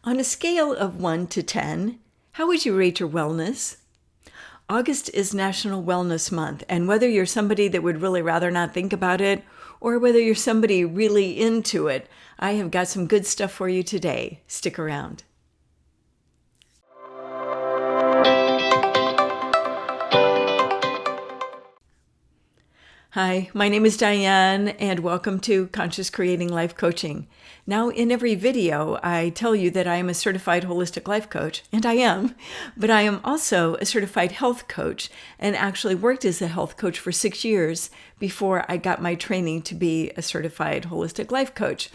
On a scale of 1 to 10, how would you rate your wellness? August is National Wellness Month, and whether you're somebody that would really rather not think about it, or whether you're somebody really into it, I have got some good stuff for you today. Stick around. Hi, my name is Diane, and welcome to Conscious Creating Life Coaching. Now, in every video, I tell you that I am a certified holistic life coach, and I am, but I am also a certified health coach, and actually worked as a health coach for 6 years before I got my training to be a certified holistic life coach.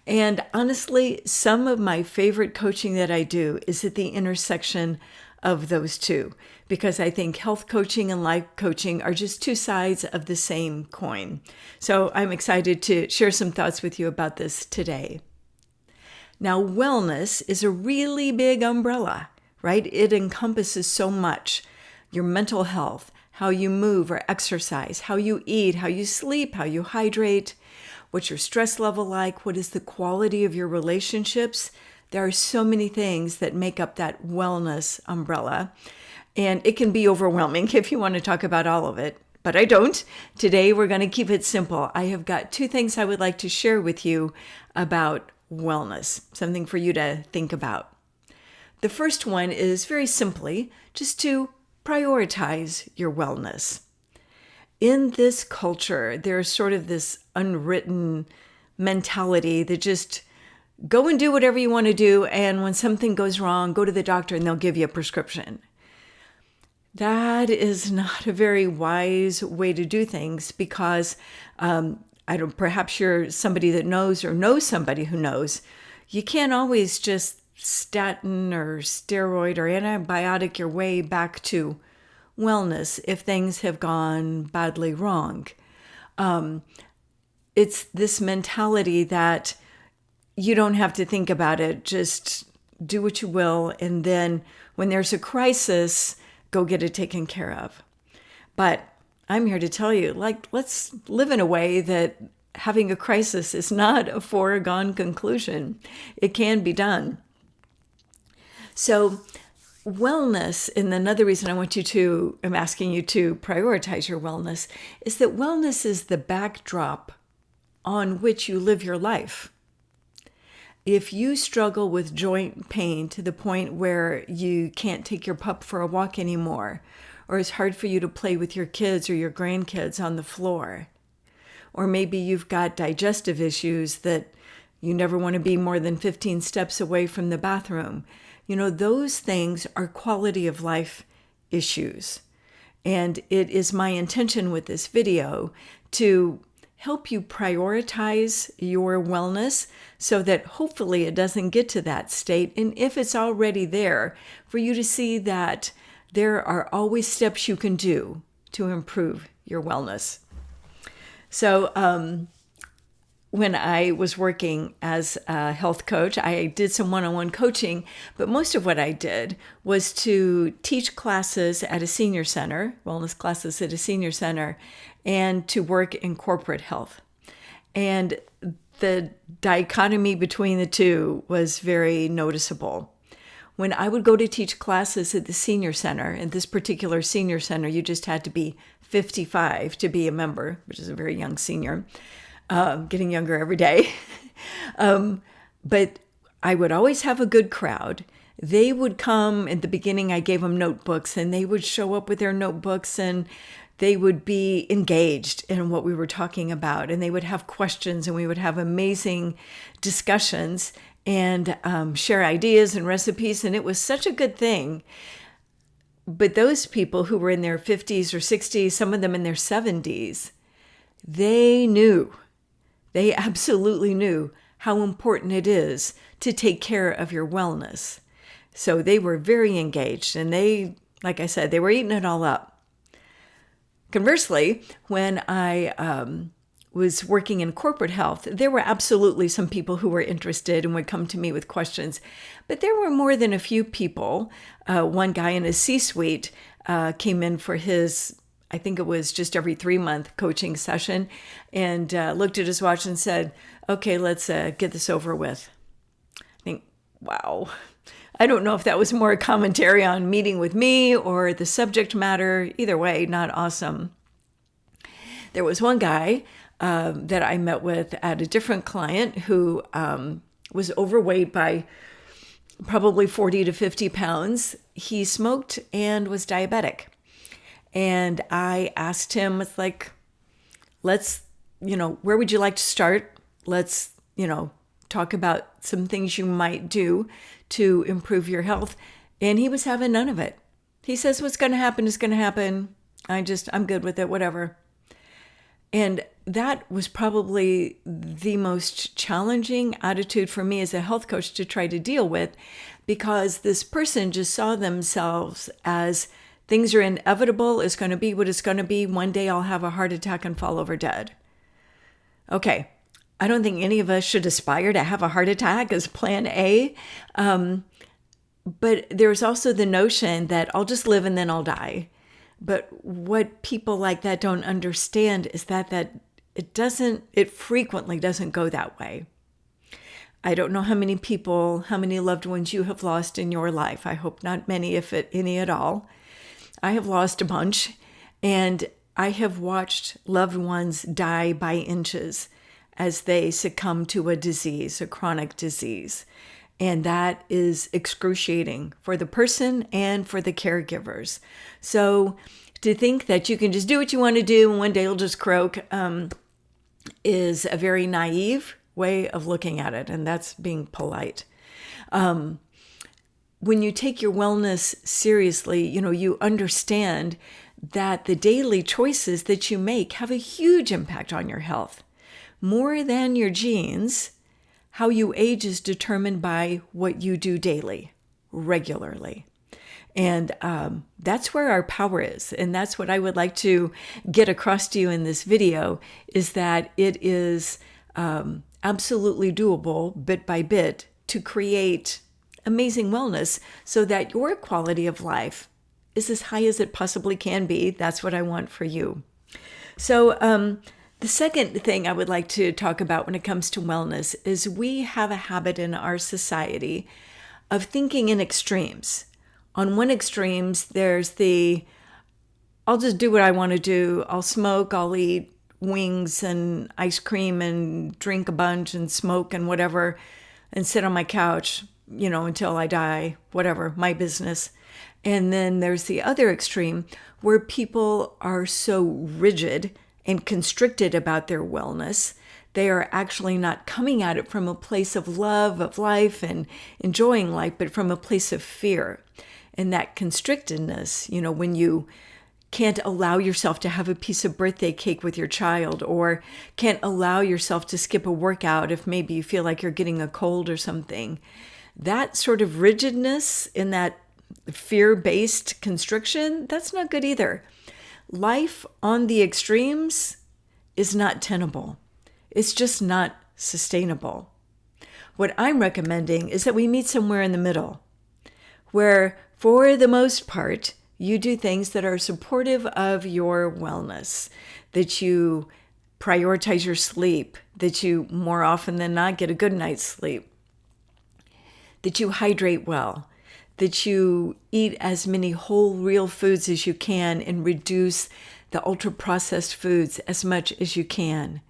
And honestly, some of my favorite coaching that I do is at the intersection of those two, because I think health coaching and life coaching are just two sides of the same coin. So I'm excited to share some thoughts with you about this today. Now, wellness is a really big umbrella, right? It encompasses so much. Your mental health, how you move or exercise, how you eat, how you sleep, how you hydrate, what's your stress level like, what is the quality of your relationships. There are so many things that make up that wellness umbrella, and it can be overwhelming if you want to talk about all of it, but I don't. Today, we're going to keep it simple. I have got 2 things I would like to share with you about wellness, something for you to think about. The first one is very simply just to prioritize your wellness. In this culture, there's sort of this unwritten mentality that just go and do whatever you want to do, and when something goes wrong, go to the doctor and they'll give you a prescription. That is not a very wise way to do things, because perhaps you're somebody that knows or knows somebody who knows. You can't always just statin or steroid or antibiotic your way back to wellness if things have gone badly wrong. It's this mentality that you don't have to think about it, just do what you will, and then when there's a crisis, go get it taken care of. But I'm here to tell you, let's live in a way that having a crisis is not a foregone conclusion. It can be done. So wellness, and another reason I'm asking you to prioritize your wellness, is that wellness is the backdrop on which you live your life. If you struggle with joint pain to the point where you can't take your pup for a walk anymore, or it's hard for you to play with your kids or your grandkids on the floor, or maybe you've got digestive issues that you never want to be more than 15 steps away from the bathroom, those things are quality of life issues. And it is my intention with this video to help you prioritize your wellness so that hopefully it doesn't get to that state. And if it's already there, for you to see that there are always steps you can do to improve your wellness. So when I was working as a health coach, I did some one-on-one coaching, but most of what I did was to teach classes at a senior center, wellness classes at a senior center, and to work in corporate health. And the dichotomy between the two was very noticeable. When I would go to teach classes at the senior center, in this particular senior center, you just had to be 55 to be a member, which is a very young senior, getting younger every day. But I would always have a good crowd. They would come, at the beginning I gave them notebooks, and they would show up with their notebooks, and they would be engaged in what we were talking about, and they would have questions, and we would have amazing discussions and share ideas and recipes, and it was such a good thing. But those people who were in their 50s or 60s, some of them in their 70s, they absolutely knew how important it is to take care of your wellness. So they were very engaged, and they, like I said, they were eating it all up. Conversely, when I was working in corporate health, there were absolutely some people who were interested and would come to me with questions. But there were more than a few people. One guy in his C-suite came in for his, I think it was just every 3-month coaching session, and looked at his watch and said, okay, let's get this over with. I think, wow. I don't know if that was more a commentary on meeting with me or the subject matter. Either way, not awesome. There was one guy that I met with at a different client who was overweight by probably 40 to 50 pounds. He smoked and was diabetic. And I asked him, it's like, let's, where would you like to start? Let's, talk about some things you might do to improve your health. And he was having none of it. He says, what's going to happen is going to happen. I'm good with it, whatever. And that was probably the most challenging attitude for me as a health coach to try to deal with, because this person just saw themselves as things are inevitable. It's going to be what it's going to be. One day I'll have a heart attack and fall over dead. Okay, I don't think any of us should aspire to have a heart attack as plan A. But there's also the notion that I'll just live and then I'll die. But what people like that don't understand is that it frequently doesn't go that way. I don't know how many loved ones you have lost in your life. I hope not many, if any at all. I have lost a bunch, and I have watched loved ones die by inches as they succumb to a disease, a chronic disease. And that is excruciating for the person and for the caregivers. So to think that you can just do what you want to do and one day you'll just croak is a very naive way of looking at it. And that's being polite. When you take your wellness seriously, you understand that the daily choices that you make have a huge impact on your health. More than your genes, how you age is determined by what you do daily, regularly. And that's where our power is. And that's what I would like to get across to you in this video, is that it is absolutely doable, bit by bit, to create amazing wellness so that your quality of life is as high as it possibly can be. That's what I want for you. So the second thing I would like to talk about when it comes to wellness is we have a habit in our society of thinking in extremes. On one extremes, there's I'll just do what I want to do. I'll smoke, I'll eat wings and ice cream and drink a bunch and smoke and whatever and sit on my couch, until I die, whatever, my business. And then there's the other extreme where people are so rigid and constricted about their wellness. They are actually not coming at it from a place of love of life and enjoying life, but from a place of fear. And that constrictedness, when you can't allow yourself to have a piece of birthday cake with your child, or can't allow yourself to skip a workout if maybe you feel like you're getting a cold or something. That sort of rigidness in that fear-based constriction, that's not good either. Life on the extremes is not tenable. It's just not sustainable. What I'm recommending is that we meet somewhere in the middle, where for the most part, you do things that are supportive of your wellness, that you prioritize your sleep, that you more often than not get a good night's sleep, that you hydrate well, that you eat as many whole, real foods as you can and reduce the ultra-processed foods as much as you can,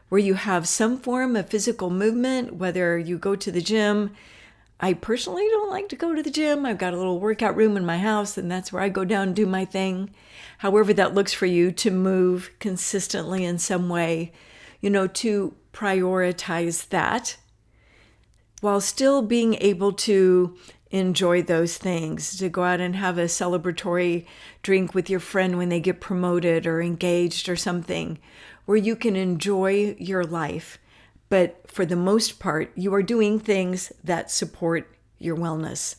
where you have some form of physical movement, whether you go to the gym. I personally don't like to go to the gym. I've got a little workout room in my house, and that's where I go down and do my thing. However that looks for you, to move consistently in some way, to prioritize that while still being able to enjoy those things, to go out and have a celebratory drink with your friend when they get promoted or engaged or something, where you can enjoy your life. But for the most part, you are doing things that support your wellness.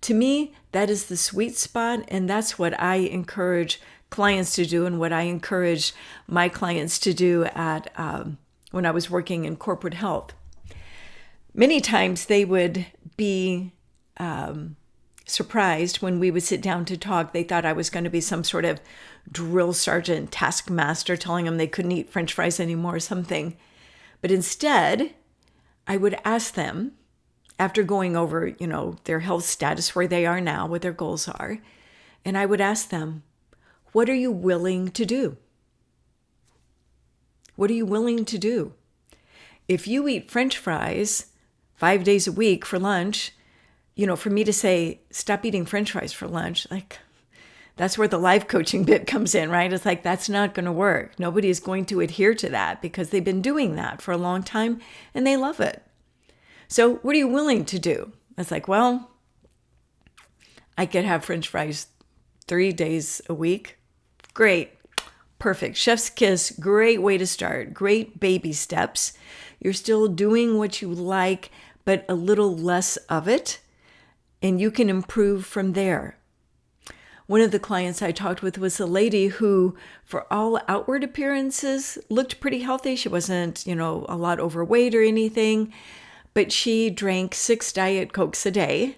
To me, that is the sweet spot, and that's what I encourage clients to do and what I encourage my clients to do at when I was working in corporate health. Many times they would be surprised when we would sit down to talk. They thought I was going to be some sort of drill sergeant, taskmaster, telling them they couldn't eat French fries anymore or something. But instead, I would ask them, after going over, their health status, where they are now, what their goals are. And I would ask them, what are you willing to do? What are you willing to do? If you eat French fries 5 days a week for lunch, for me to say, stop eating French fries for lunch, that's where the life coaching bit comes in, right? It's that's not going to work. Nobody is going to adhere to that because they've been doing that for a long time and they love it. So what are you willing to do? It's well, I could have French fries 3 days a week. Great. Perfect. Chef's kiss. Great way to start. Great baby steps. You're still doing what you like, but a little less of it. And you can improve from there. One of the clients I talked with was a lady who, for all outward appearances, looked pretty healthy. She wasn't, a lot overweight or anything, but she drank 6 Diet Cokes a day.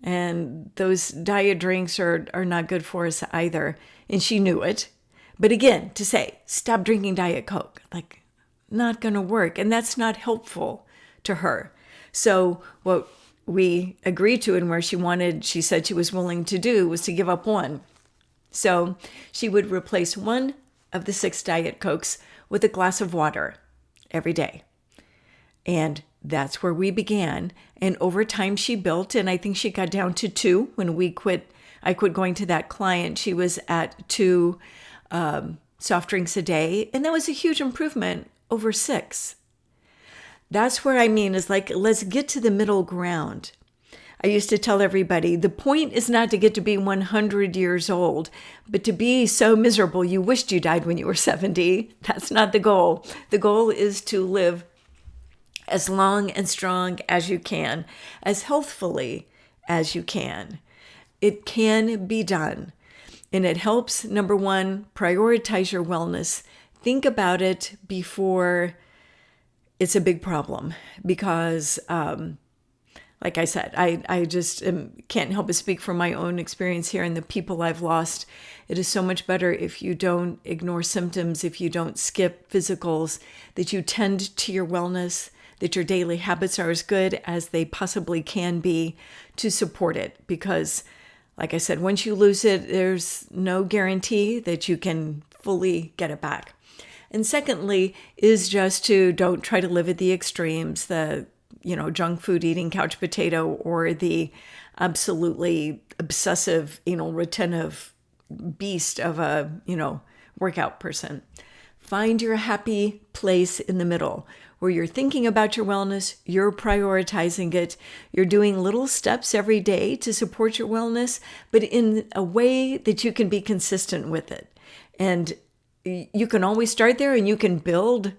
And those diet drinks are not good for us either. And she knew it. But again, to say, stop drinking Diet Coke, not going to work. And that's not helpful to her. So what we agreed to and where she said she was willing to do was to give up one. So she would replace one of the 6 Diet Cokes with a glass of water every day. And that's where we began. And over time she built, and I think she got down to 2 when I quit going to that client. She was at 2 soft drinks a day. And that was a huge improvement over 6. That's where I mean is let's get to the middle ground. I used to tell everybody, the point is not to get to be 100 years old, but to be so miserable you wished you died when you were 70. That's not the goal. The goal is to live as long and strong as you can, as healthfully as you can. It can be done. And it helps, number one, prioritize your wellness. Think about it before it's a big problem because, like I said, I just can't help but speak from my own experience here and the people I've lost. It is so much better if you don't ignore symptoms, if you don't skip physicals, that you tend to your wellness, that your daily habits are as good as they possibly can be to support it. Because, like I said, once you lose it, there's no guarantee that you can fully get it back. And secondly, is just to don't try to live at the extremes, the, junk food eating couch potato or the absolutely obsessive, retentive beast of a, workout person. Find your happy place in the middle where you're thinking about your wellness, you're prioritizing it, you're doing little steps every day to support your wellness, but in a way that you can be consistent with it. And you can always start there and you can build,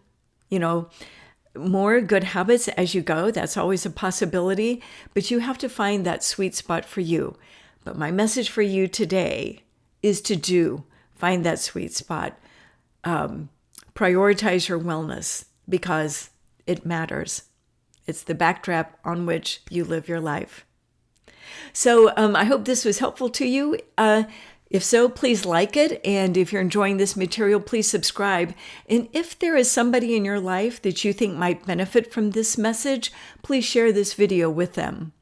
more good habits as you go. That's always a possibility, but you have to find that sweet spot for you. But my message for you today is to find that sweet spot. Prioritize your wellness because it matters. It's the backdrop on which you live your life. So I hope this was helpful to you. If so, please like it. And if you're enjoying this material, please subscribe. And if there is somebody in your life that you think might benefit from this message, please share this video with them.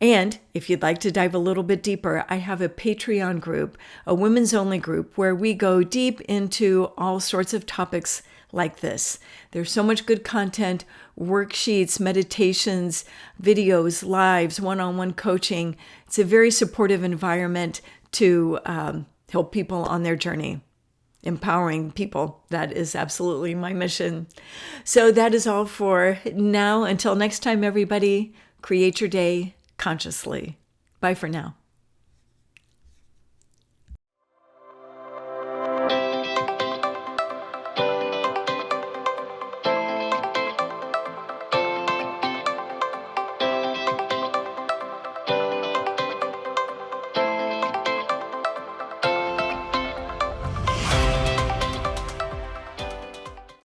And if you'd like to dive a little bit deeper, I have a Patreon group, a women's only group, where we go deep into all sorts of topics like this. There's so much good content, worksheets, meditations, videos, lives, one-on-one coaching. It's a very supportive environment to help people on their journey, empowering people. That is absolutely my mission. So that is all for now. Until next time, everybody, create your day consciously. Bye for now.